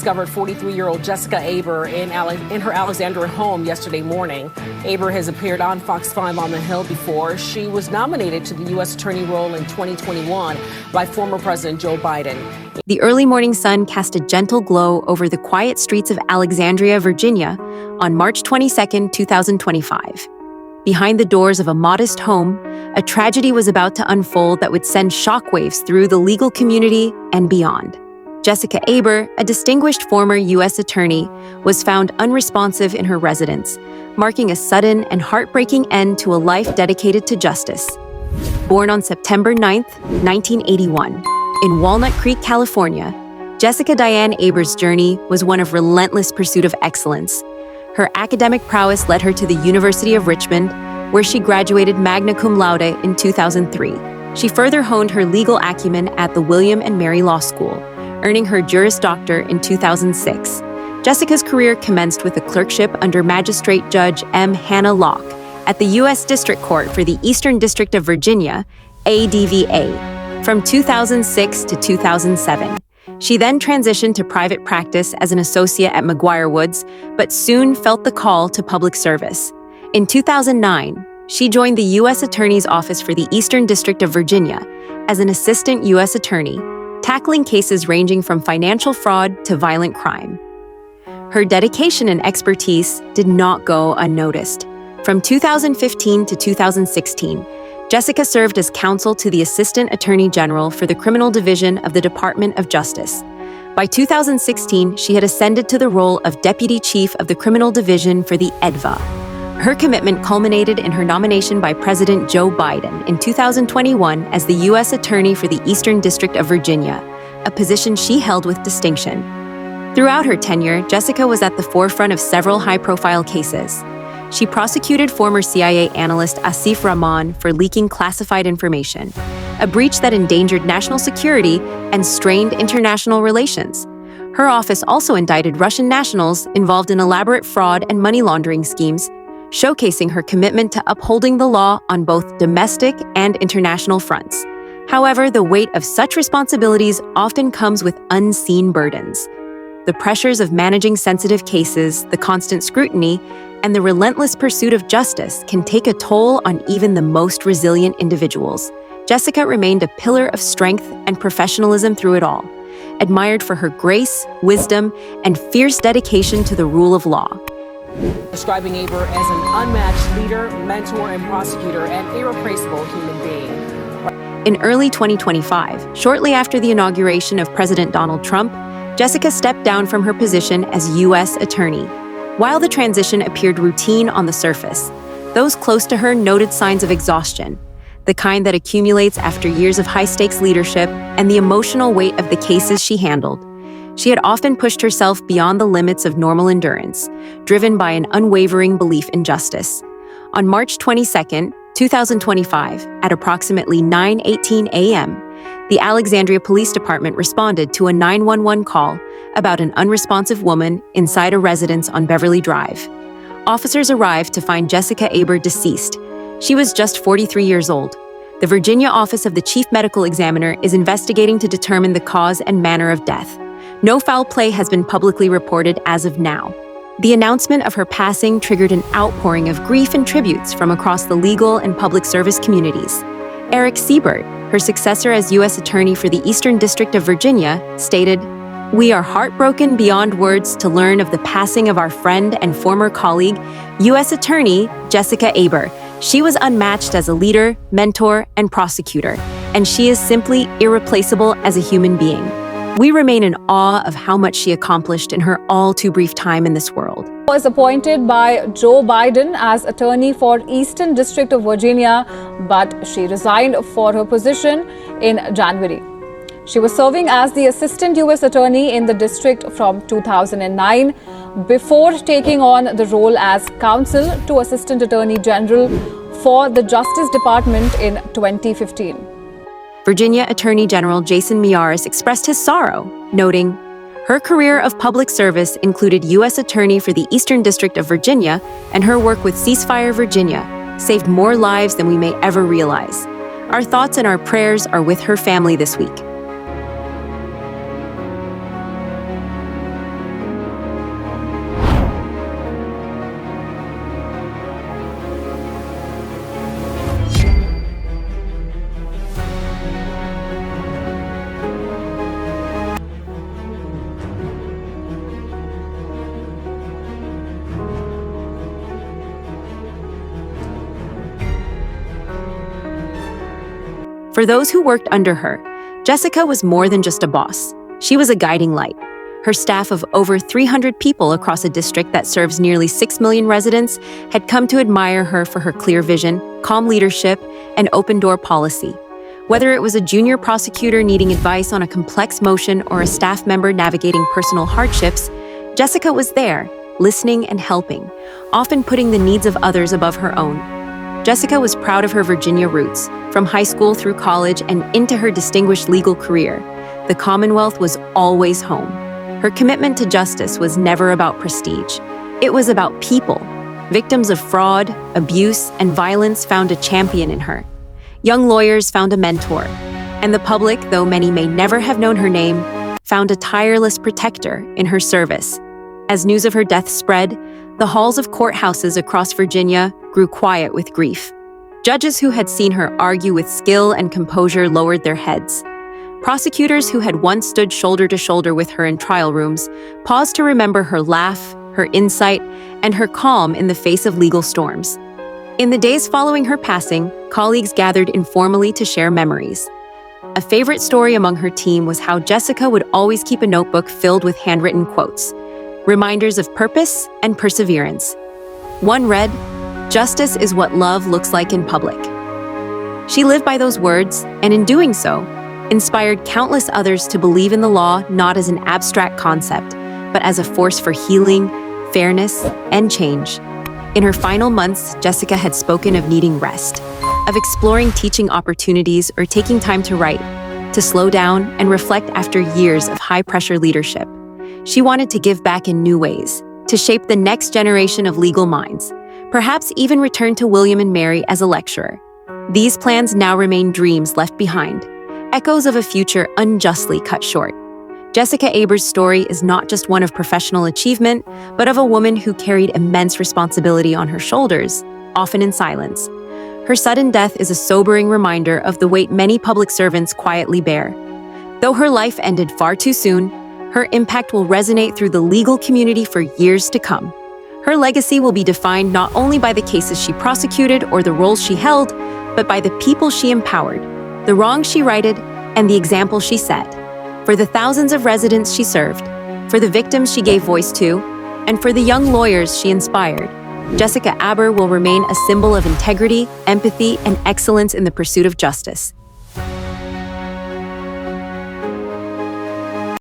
Discovered 43-year-old Jessica Aber in her Alexandria home yesterday morning. Aber has appeared on Fox 5 on the Hill before. She was nominated to the U.S. Attorney role in 2021 by former President Joe Biden. The early morning sun cast a gentle glow over the quiet streets of Alexandria, Virginia, on March 22, 2025. Behind the doors of a modest home, a tragedy was about to unfold that would send shockwaves through the legal community and beyond. Jessica Aber, a distinguished former U.S. attorney, was found unresponsive in her residence, marking a sudden and heartbreaking end to a life dedicated to justice. Born on September 9, 1981, in Walnut Creek, California, Jessica Diane Aber's journey was one of relentless pursuit of excellence. Her academic prowess led her to the University of Richmond, where she graduated magna cum laude in 2003. She further honed her legal acumen at the William and Mary Law School, earning her Juris Doctor in 2006. Jessica's career commenced with a clerkship under Magistrate Judge M. Hannah Locke at the U.S. District Court for the Eastern District of Virginia, ADVA, from 2006 to 2007. She then transitioned to private practice as an associate at McGuire Woods, but soon felt the call to public service. In 2009, she joined the U.S. Attorney's Office for the Eastern District of Virginia as an assistant U.S. attorney, tackling cases ranging from financial fraud to violent crime. Her dedication and expertise did not go unnoticed. From 2015 to 2016, Jessica served as counsel to the Assistant Attorney General for the Criminal Division of the Department of Justice. By 2016, she had ascended to the role of Deputy Chief of the Criminal Division for the EDVA. Her commitment culminated in her nomination by President Joe Biden in 2021 as the U.S. Attorney for the Eastern District of Virginia, a position she held with distinction. Throughout her tenure, Jessica was at the forefront of several high-profile cases. She prosecuted former CIA analyst Asif Rahman for leaking classified information, a breach that endangered national security and strained international relations. Her office also indicted Russian nationals involved in elaborate fraud and money laundering schemes, showcasing her commitment to upholding the law on both domestic and international fronts. However, the weight of such responsibilities often comes with unseen burdens. The pressures of managing sensitive cases, the constant scrutiny, and the relentless pursuit of justice can take a toll on even the most resilient individuals. Jessica remained a pillar of strength and professionalism through it all, admired for her grace, wisdom, and fierce dedication to the rule of law. Describing Aber as an unmatched leader, mentor, and prosecutor, an irreplaceable human being. In early 2025, shortly after the inauguration of President Donald Trump, Jessica stepped down from her position as U.S. Attorney. While the transition appeared routine on the surface, those close to her noted signs of exhaustion, the kind that accumulates after years of high-stakes leadership and the emotional weight of the cases she handled. She had often pushed herself beyond the limits of normal endurance, driven by an unwavering belief in justice. On March 22, 2025, at approximately 9:18 a.m., the Alexandria Police Department responded to a 911 call about an unresponsive woman inside a residence on Beverly Drive. Officers arrived to find Jessica Aber deceased. She was just 43 years old. The Virginia Office of the Chief Medical Examiner is investigating to determine the cause and manner of death. No foul play has been publicly reported as of now. The announcement of her passing triggered an outpouring of grief and tributes from across the legal and public service communities. Eric Siebert, her successor as U.S. Attorney for the Eastern District of Virginia, stated, "We are heartbroken beyond words to learn of the passing of our friend and former colleague, U.S. Attorney Jessica Aber. She was unmatched as a leader, mentor, and prosecutor, and she is simply irreplaceable as a human being." We remain in awe of how much she accomplished in her all too brief time in this world. Was appointed by Joe Biden as attorney for Eastern District of Virginia, but she resigned for her position in January. She was serving as the assistant U.S. attorney in the district from 2009 before taking on the role as counsel to Assistant Attorney General for the Justice Department in 2015. Virginia Attorney General Jason Miyares expressed his sorrow, noting, "Her career of public service included U.S. Attorney for the Eastern District of Virginia, and her work with Ceasefire Virginia saved more lives than we may ever realize. Our thoughts and our prayers are with her family this week." For those who worked under her, Jessica was more than just a boss. She was a guiding light. Her staff of over 300 people across a district that serves nearly 6 million residents had come to admire her for her clear vision, calm leadership, and open-door policy. Whether it was a junior prosecutor needing advice on a complex motion or a staff member navigating personal hardships, Jessica was there, listening and helping, often putting the needs of others above her own. Jessica was proud of her Virginia roots, from high school through college and into her distinguished legal career. The Commonwealth was always home. Her commitment to justice was never about prestige. It was about people. Victims of fraud, abuse, and violence found a champion in her. Young lawyers found a mentor. And the public, though many may never have known her name, found a tireless protector in her service. As news of her death spread, the halls of courthouses across Virginia grew quiet with grief. Judges who had seen her argue with skill and composure lowered their heads. Prosecutors who had once stood shoulder to shoulder with her in trial rooms paused to remember her laugh, her insight, and her calm in the face of legal storms. In the days following her passing, colleagues gathered informally to share memories. A favorite story among her team was how Jessica would always keep a notebook filled with handwritten quotes, reminders of purpose and perseverance. One read, "Justice is what love looks like in public." She lived by those words, and in doing so, inspired countless others to believe in the law not as an abstract concept, but as a force for healing, fairness, and change. In her final months, Jessica had spoken of needing rest, of exploring teaching opportunities or taking time to write, to slow down and reflect after years of high-pressure leadership. She wanted to give back in new ways, to shape the next generation of legal minds, perhaps even return to William and Mary as a lecturer. These plans now remain dreams left behind, echoes of a future unjustly cut short. Jessica Aber's story is not just one of professional achievement, but of a woman who carried immense responsibility on her shoulders, often in silence. Her sudden death is a sobering reminder of the weight many public servants quietly bear. Though her life ended far too soon, her impact will resonate through the legal community for years to come. Her legacy will be defined not only by the cases she prosecuted or the roles she held, but by the people she empowered, the wrongs she righted, and the example she set. For the thousands of residents she served, for the victims she gave voice to, and for the young lawyers she inspired, Jessica Aber will remain a symbol of integrity, empathy, and excellence in the pursuit of justice.